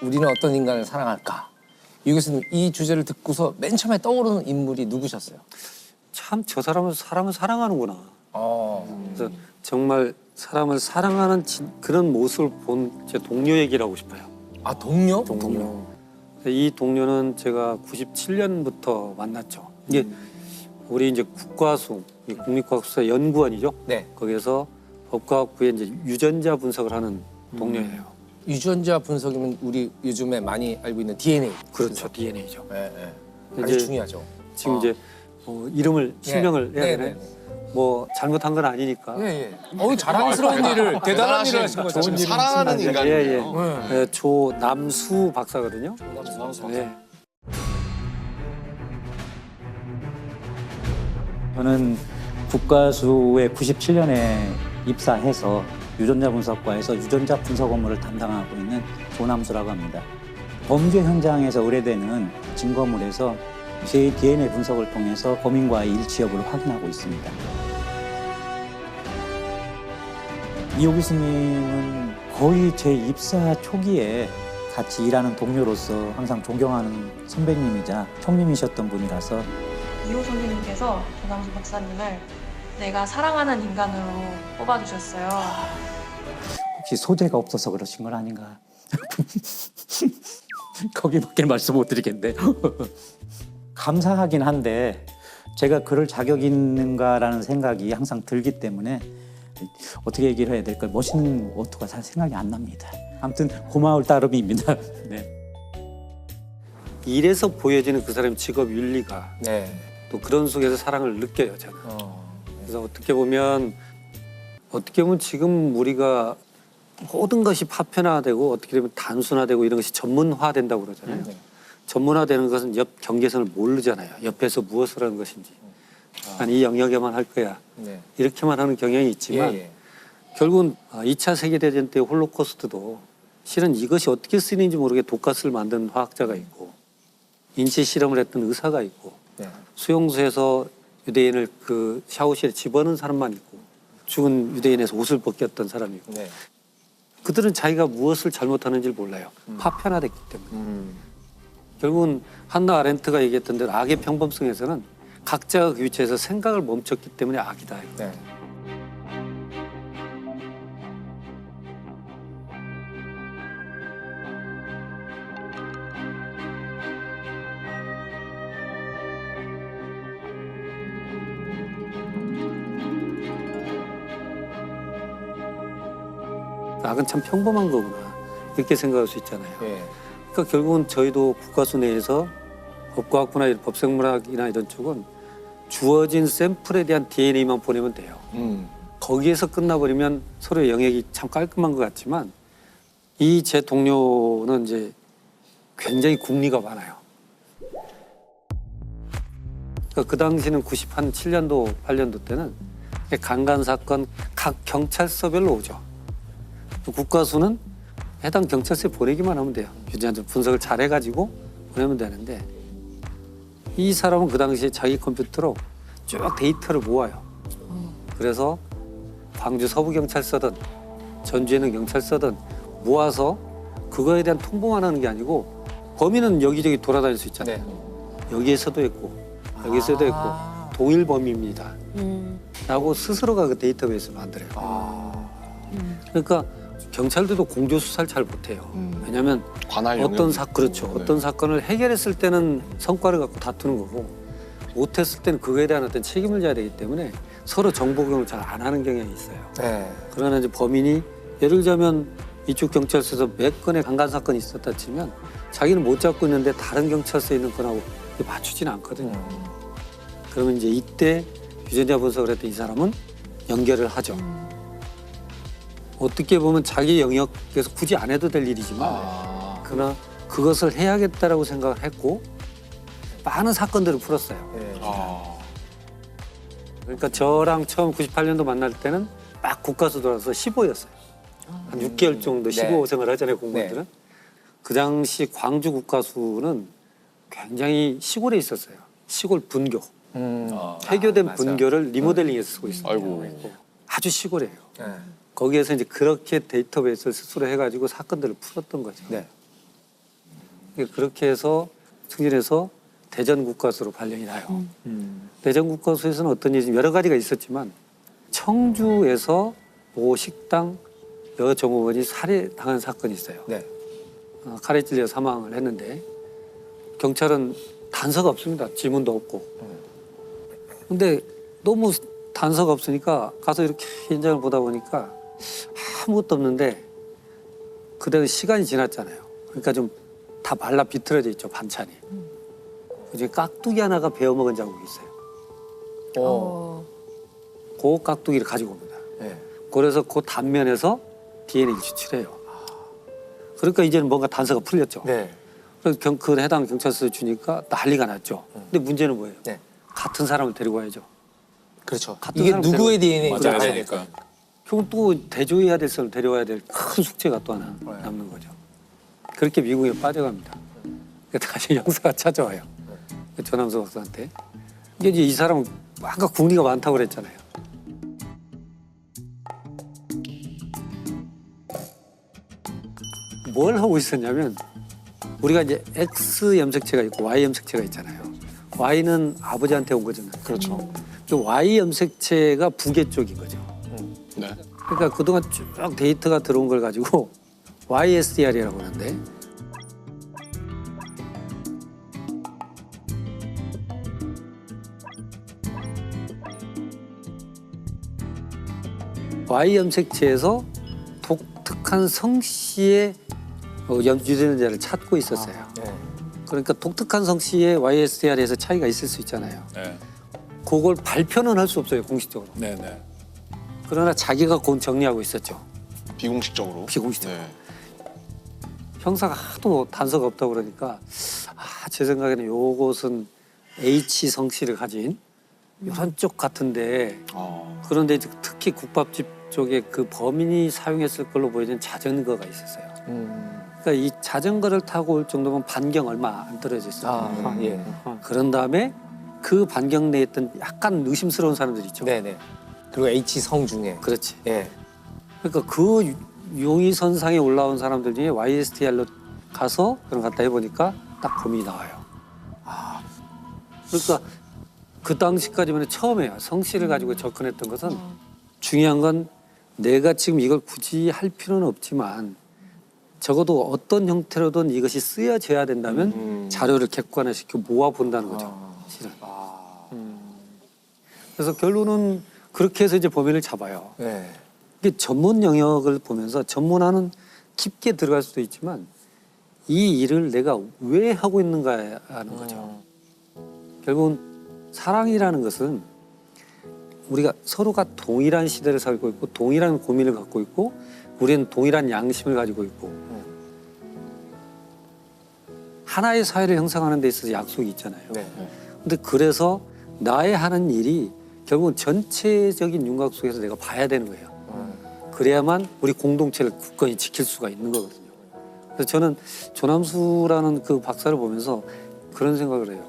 우리는 어떤 인간을 사랑할까? 유 교수님 이 주제를 듣고서 맨 처음에 떠오르는 인물이 누구셨어요? 참 저 사람은 사람을 사랑하는구나. 그래서 정말 사람을 사랑하는 그런 모습을 본 제 동료 얘기를 하고 싶어요. 아 동료? 동료. 이 동료는 제가 97년부터 만났죠. 이게 우리 이제 국과수, 국립과학수사 연구원이죠. 네. 거기에서 법과학부에 이제 유전자 분석을 하는 동료예요. 유전자 분석이면 우리 요즘에 많이 알고 있는 DNA. 그렇죠, DNA죠. 네, 네. 이제 아주 중요하죠. 지금 이제 이름을 실명을 해야 네, 되네. 네, 뭐 잘못한 건 아니니까. 예, 예. 자랑스러운 일을 대단한 일을 하신 거죠. 지금 사랑하는 인간이에요. 조남수 박사거든요. 네. 저는 국가수에 97년에 입사해서 유전자 분석과에서 유전자 분석 업무를 담당하고 있는 조남수라고 합니다. 범죄 현장에서 의뢰되는 증거물에서 제 DNA 분석을 통해서 범인과의 일치 여부를 확인하고 있습니다. 이호 교수님은 거의 제 입사 초기에 같이 일하는 동료로서 항상 존경하는 선배님이자 형님이셨던 분이라서 이호 선생님께서 조남수 박사님을 내가 사랑하는 인간으로 뽑아주셨어요. 혹시 소재가 없어서 그러신 건 아닌가? 거기밖에 말씀 못 드리겠네. 감사하긴 한데 제가 그럴 자격이 있는가라는 생각이 항상 들기 때문에 어떻게 얘기를 해야 될까 멋있는 어투가 잘 생각이 안 납니다. 아무튼 고마울 따름입니다. 네. 일에서 보여지는 그 사람의 직업 윤리가 네. 또 그런 속에서 사랑을 느껴요, 저는. 그래서 어떻게 보면 지금 우리가 모든 것이 파편화되고 어떻게 되면 단순화되고 이런 것이 전문화된다고 그러잖아요. 네. 전문화되는 것은 옆 경계선을 모르잖아요. 옆에서 무엇을 하는 것인지. 난 이 영역에만 할 거야. 네. 이렇게만 하는 경향이 있지만 예, 예. 결국은 2차 세계대전 때 홀로코스트도 실은 이것이 어떻게 쓰이는지 모르게 독가스를 만든 화학자가 있고 인체 실험을 했던 의사가 있고 네. 수용소에서 유대인을 그 샤워실에 집어넣은 사람만 있고 죽은 유대인에서 옷을 벗겼던 사람이 있고 네. 그들은 자기가 무엇을 잘못하는지를 몰라요. 파편화됐기 때문에. 결국은 한나 아렌트가 얘기했던 대로 악의 평범성에서는 각자가 그 위치에서 생각을 멈췄기 때문에 악이다. 네. 악은 참 평범한 거구나. 이렇게 생각할 수 있잖아요. 예. 그러니까 결국은 저희도 국가수 내에서 법과학부나 법생물학이나 이런 쪽은 주어진 샘플에 대한 DNA만 보내면 돼요. 거기에서 끝나버리면 서로의 영역이 참 깔끔한 것 같지만 이 제 동료는 이제 굉장히 궁리가 많아요. 그러니까 그 당시는 97년도, 8년도 때는 강간 사건 각 경찰서별로 오죠. 국가수는 해당 경찰서에 보내기만 하면 돼요. 유전자 분석을 잘 해가지고 보내면 되는데 이 사람은 그 당시에 자기 컴퓨터로 쭉 데이터를 모아요. 그래서 광주 서부경찰서든 전주에는 경찰서든 모아서 그거에 대한 통보만 하는 게 아니고 범인은 여기저기 돌아다닐 수 있잖아요. 네. 여기에서도 있고 여기서도 있고 동일 범위입니다. 라고 스스로가 그 데이터베이스를 만들어요. 그러니까 경찰들도 공조 수사를 잘 못해요. 왜냐하면 관할 어떤 영역이 그렇죠. 있고, 네. 어떤 사건을 해결했을 때는 성과를 갖고 다투는 거고 못했을 때는 그거에 대한 어떤 책임을 져야 되기 때문에 서로 정보 공유를 잘 안 하는 경향이 있어요. 네. 그러나 이제 범인이 예를 들자면 이쪽 경찰서에서 몇 건의 강간 사건이 있었다 치면 자기는 못 잡고 있는데 다른 경찰서에 있는 건하고 맞추지는 않거든요. 그러면 이제 이때 유전자 분석을 했던 이 사람은 연결을 하죠. 어떻게 보면 자기 영역에서 굳이 안 해도 될 일이지만 그러나 그것을 해야겠다라고 생각을 했고 많은 사건들을 풀었어요. 네. 그러니까 저랑 처음 98년도 만날 때는 막 국가수 돌아서 15였어요. 한 6개월 정도 15 생활 하잖아요, 공무원들은. 그 당시 광주 국가수는 굉장히 시골에 있었어요. 시골 분교. 폐교된 맞아. 분교를 리모델링해서 쓰고 있어요. 아이고. 아주 시골이에요. 네. 거기에서 이제 그렇게 데이터베이스를 스스로 해가지고 사건들을 풀었던 거죠. 네. 그렇게 해서 승진해서 대전 국과수로 발령이 나요. 대전 국과수에서는 어떤 일이 여러 가지가 있었지만 청주에서 모 식당 여 종업원이 살해당한 사건이 있어요. 네. 칼에 찔려 사망을 했는데 경찰은 단서가 없습니다. 지문도 없고. 근데 너무 단서가 없으니까 가서 이렇게 현장을 보다 보니까 아무것도 없는데 그때는 시간이 지났잖아요. 그러니까 좀 다 말라 비틀어져 있죠, 반찬이. 그중에 깍두기 하나가 베어먹은 자국이 있어요. 그 깍두기를 가지고 옵니다. 네. 그래서 그 단면에서 DNA를 추출해요. 그러니까 이제는 뭔가 단서가 풀렸죠. 네. 그래서 그 해당 경찰서에 주니까 난리가 났죠. 근데 문제는 뭐예요? 네. 같은 사람을 데리고 와야죠. 그렇죠. 같은 이게 사람 누구의 DNA인지 맞아야 알아야 되니까. 될까? 결국 또 대조해야 될 사람을 데려와야 될 큰 숙제가 또 하나 남는 거죠. 그렇게 미국에 빠져갑니다. 그러니까 다시 형사가 찾아와요. 조남수 박사한테. 이게 이제 이 사람은 아까 국리가 많다고 그랬잖아요. 뭘 하고 있었냐면 우리가 이제 X 염색체가 있고 Y 염색체가 있잖아요. Y는 아버지한테 온 거잖아요. 그렇죠. 그 Y 염색체가 부계 쪽인 거죠. 네. 그러니까 그동안 쭉 데이터가 들어온 걸 가지고 YSDR이라고 하는데 Y 염색체에서 독특한 성씨의 유전자를 찾고 있었어요. 네. 그러니까 독특한 성씨의 YSDR에서 차이가 있을 수 있잖아요. 네. 그걸 발표는 할 수 없어요, 공식적으로. 네. 네. 그러나 자기가 그건 정리하고 있었죠. 비공식적으로. 비공식적으로. 네. 형사가 하도 단서가 없다고 그러니까 제 생각에는 요것은 H 성씨를 가진 이런 쪽 같은데 그런데 이제 특히 국밥집 쪽에 그 범인이 사용했을 걸로 보이는 자전거가 있었어요. 그러니까 이 자전거를 타고 올 정도면 반경 얼마 안 떨어져 있어요. 아, 예. 그런 다음에 그 반경 내에 있던 약간 의심스러운 사람들 있죠. 네네. 그리고 H 성 중에. 그렇지. 예. 그러니까 그 용의선상에 올라온 사람들 중에 YSTR로 가서 그런 갖다 해보니까 딱 범인이 나와요. 그러니까 그 당시까지만 처음에요. 성씨를 가지고 접근했던 것은 중요한 건 내가 지금 이걸 굳이 할 필요는 없지만 적어도 어떤 형태로든 이것이 쓰여져야 된다면 자료를 객관화시켜 모아본다는 거죠. 실은. 그래서 결론은 그렇게 해서 이제 범인을 잡아요. 네. 이게 전문 영역을 보면서 전문화는 깊게 들어갈 수도 있지만 이 일을 내가 왜 하고 있는가 하는 거죠. 결국은 사랑이라는 것은 우리가 서로가 동일한 시대를 살고 있고 동일한 고민을 갖고 있고 우리는 동일한 양심을 가지고 있고 하나의 사회를 형성하는 데 있어서 약속이 있잖아요. 네. 근데 그래서 나의 하는 일이 결국은 전체적인 윤곽 속에서 내가 봐야 되는 거예요. 그래야만 우리 공동체를 굳건히 지킬 수가 있는 거거든요. 그래서 저는 조남수라는 그 박사를 보면서 그런 생각을 해요.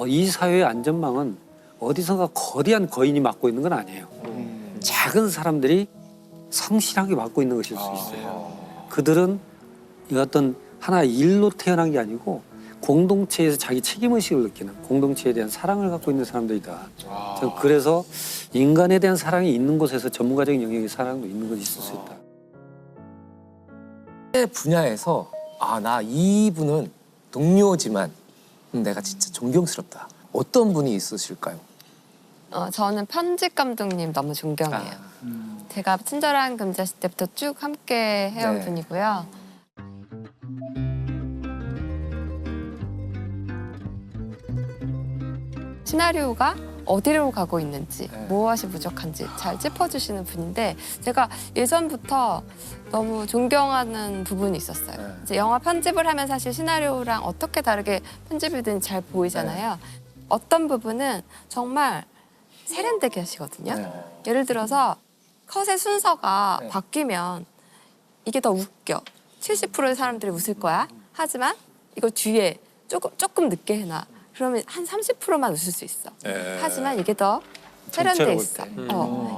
이 사회의 안전망은 어디선가 거대한 거인이 맡고 있는 건 아니에요. 작은 사람들이 성실하게 맡고 있는 것일 수 있어요. 그들은 이 어떤 하나의 일로 태어난 게 아니고 공동체에서 자기 책임의식을 느끼는 공동체에 대한 사랑을 갖고 있는 사람들이다. 저는 그래서 인간에 대한 사랑이 있는 곳에서 전문가적인 영역의 사랑도 있는 것이 있을 수 있다. 분야에서 나 이분은 동료지만 내가 진짜 존경스럽다. 어떤 분이 있으실까요? 저는 편집 감독님 너무 존경해요. 제가 친절한 금자씨 때부터 쭉 함께 해온 네. 분이고요. 시나리오가 어디로 가고 있는지, 네. 무엇이 부족한지 잘 짚어주시는 분인데 제가 예전부터 너무 존경하는 부분이 있었어요. 네. 이제 영화 편집을 하면 사실 시나리오랑 어떻게 다르게 편집이 되는지 잘 보이잖아요. 어떤 부분은 정말 세련되게 하시거든요. 네. 예를 들어서 컷의 순서가 네. 바뀌면 이게 더 웃겨. 70%의 사람들이 웃을 거야. 하지만 이거 뒤에 조금 늦게 해놔. 그러면 한 30%만 웃을 수 있어. 네. 하지만 이게 더 세련돼 있어.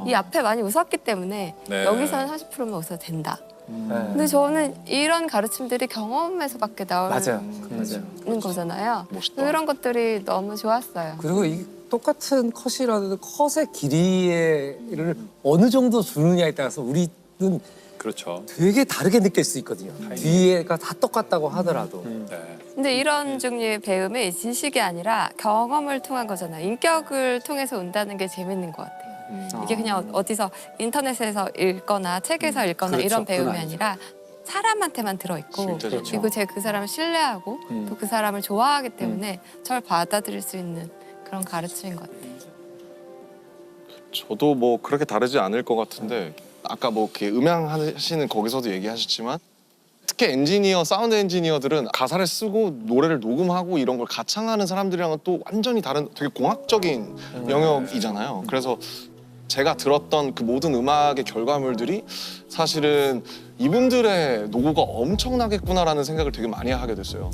이 앞에 많이 웃었기 때문에 네. 여기서는 40%만 웃어도 된다. 근데 저는 이런 가르침들이 경험에서밖에 맞아요. 나오는 맞아요. 거잖아요. 멋있다. 그런 것들이 너무 좋았어요. 그리고 이 똑같은 컷이라도 컷의 길이를 어느 정도 주느냐에 따라서 우리는 그렇죠. 되게 다르게 느낄 수 있거든요. 뒤에가 다 똑같다고 하더라도. 네. 근데 이런 종류의 배움이 지식이 아니라 경험을 통한 거잖아요. 인격을 통해서 온다는 게 재밌는 것 같아요. 이게 그냥 어디서 인터넷에서 읽거나 책에서 읽거나 그렇죠. 이런 배움이 그건 아니죠. 아니라 사람한테만 들어있고 실제적으로. 그리고 제가 그 사람을 신뢰하고 또 그 사람을 좋아하기 때문에 저를 받아들일 수 있는 그런 가르침인 것 같아요. 저도 뭐 그렇게 다르지 않을 것 같은데 아까 뭐 이렇게 음향 하시는 거기서도 얘기하셨지만 특히 엔지니어, 사운드 엔지니어들은 가사를 쓰고 노래를 녹음하고 이런 걸 가창하는 사람들이랑은 또 완전히 다른 되게 공학적인 영역이잖아요. 그래서 제가 들었던 그 모든 음악의 결과물들이 사실은 이분들의 노고가 엄청나겠구나라는 생각을 되게 많이 하게 됐어요.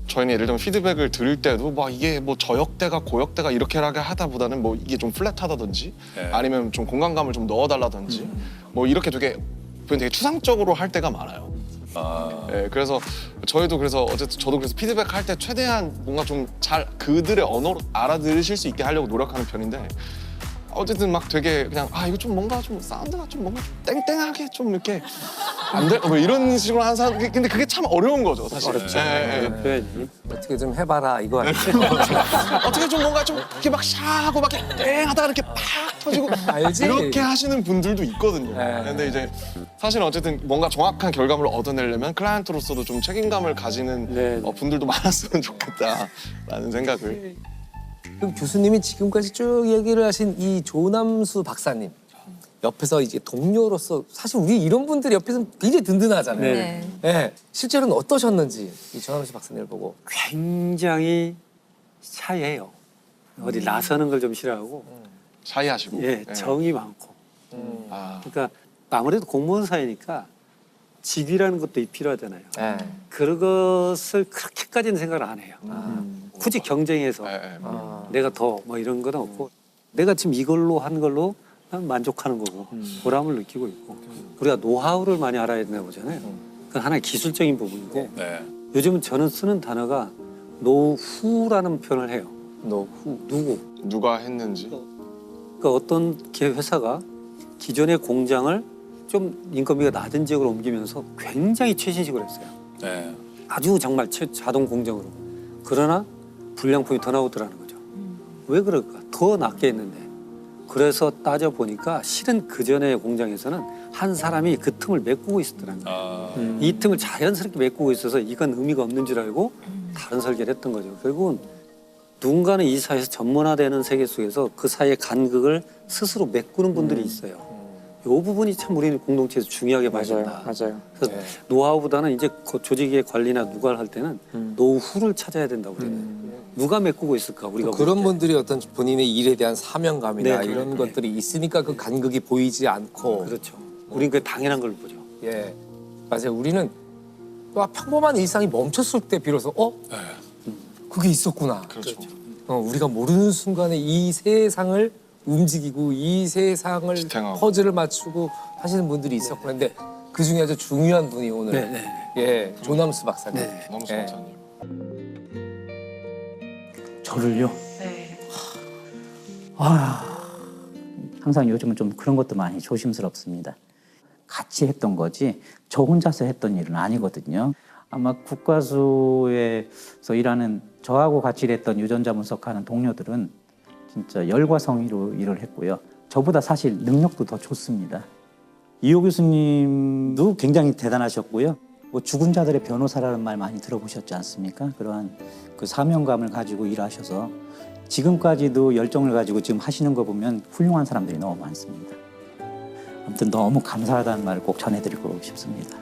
저희는 예를 들면 피드백을 들을 때도 막 이게 뭐 저역대가 고역대가 이렇게 하다보다는 뭐 이게 좀 플랫하다든지 아니면 좀 공간감을 좀 넣어달라든지 뭐 이렇게 되게 추상적으로 할 때가 많아요. 네, 그래서 저희도 그래서 어쨌든 저도 그래서 피드백 할 때 최대한 뭔가 좀 잘 그들의 언어로 알아들으실 수 있게 하려고 노력하는 편인데 어쨌든 막 되게 그냥 이거 좀 뭔가 좀 사운드가 좀 뭔가 좀 땡땡하게 좀 이렇게 안 돼? 뭐 이런 식으로 하는 사람 근데 그게 참 어려운 거죠 사실. 어렵죠. 표현이. 어떻게 좀 해봐라 이거 아니에요? 어떻게 좀 뭔가 좀 이렇게 막 샤하고 막 이렇게 땡하다가 이렇게 팍 터지고 알지? 이렇게 하시는 분들도 있거든요. 네. 근데 이제 사실은 어쨌든 뭔가 정확한 결과물을 얻어내려면 클라이언트로서도 좀 책임감을 가지는 네. 분들도 많았으면 좋겠다라는 생각을. 그럼 교수님이 지금까지 쭉 얘기를 하신 이 조남수 박사님 옆에서 이제 동료로서 사실 우리 이런 분들이 옆에서 굉장히 든든하잖아요. 네. 네. 실제로는 어떠셨는지 이 조남수 박사님을 보고. 굉장히 샤이해요. 어디 나서는 걸 좀 싫어하고 샤이하시고. 예, 네. 정이 많고. 아, 그러니까 아무래도 공무원 사이니까 직위라는 것도 필요하잖아요. 네. 그것을 그렇게까지는 생각을 안 해요. 굳이 경쟁해서 네, 네. 내가 더 뭐 이런 건 없고 내가 지금 이걸로 한 걸로 난 만족하는 거고 보람을 느끼고 있고 우리가 노하우를 많이 알아야 된다고 보잖아요. 그건 하나의 기술적인 부분이고 네. 요즘은 저는 쓰는 단어가 노후라는 표현을 해요. 노후. 누구? 누가 했는지. 그러니까 어떤 기업 회사가 기존의 공장을 좀 인건비가 낮은 지역으로 옮기면서 굉장히 최신식으로 했어요. 네. 아주 정말 자동 공정으로. 그러나 불량품이 더 나오더라는 거죠. 왜 그럴까? 더 낮게 했는데. 그래서 따져보니까 실은 그전의 공장에서는 한 사람이 그 틈을 메꾸고 있었더라는 거예요. 이 틈을 자연스럽게 메꾸고 있어서 이건 의미가 없는 줄 알고 다른 설계를 했던 거죠. 결국은 누군가는 이 사회에서 전문화되는 세계 속에서 그 사이의 간극을 스스로 메꾸는 분들이 있어요. 이 부분이 참 우리는 공동체에서 중요하게 봐야 된다. 맞아요. 그래서 노하우보다는 이제 그 조직의 관리나 누가를 할 때는 노후를 찾아야 된다고 우리는. 누가 메꾸고 있을까 우리가 볼 그런 때. 분들이 어떤 본인의 일에 대한 사명감이나 네, 이런 네. 것들이 있으니까 그 간극이 보이지 않고. 그렇죠. 우리는 그게 당연한 걸 보죠. 예, 맞아요. 우리는 평범한 일상이 멈췄을 때 비로소 그게 있었구나. 그렇죠. 우리가 모르는 순간에 이 세상을 움직이고 이 세상을 지탱하고. 퍼즐을 맞추고 하시는 분들이 있었구나. 근데 그 중에 아주 중요한 분이 오늘 네. 예 조남수 박사님. 네. 너무 예. 감사님. 저를요? 네. 항상 요즘은 좀 그런 것도 많이 조심스럽습니다. 같이 했던 거지 저 혼자서 했던 일은 아니거든요. 아마 국가수에서 일하는 저하고 같이 일했던 유전자 분석하는 동료들은 진짜 열과 성의로 일을 했고요. 저보다 사실 능력도 더 좋습니다. 이호 교수님도 굉장히 대단하셨고요. 뭐 죽은 자들의 변호사라는 말 많이 들어보셨지 않습니까? 그러한 그 사명감을 가지고 일하셔서 지금까지도 열정을 가지고 지금 하시는 거 보면 훌륭한 사람들이 너무 많습니다. 아무튼 너무 감사하다는 말을 꼭 전해드리고 싶습니다.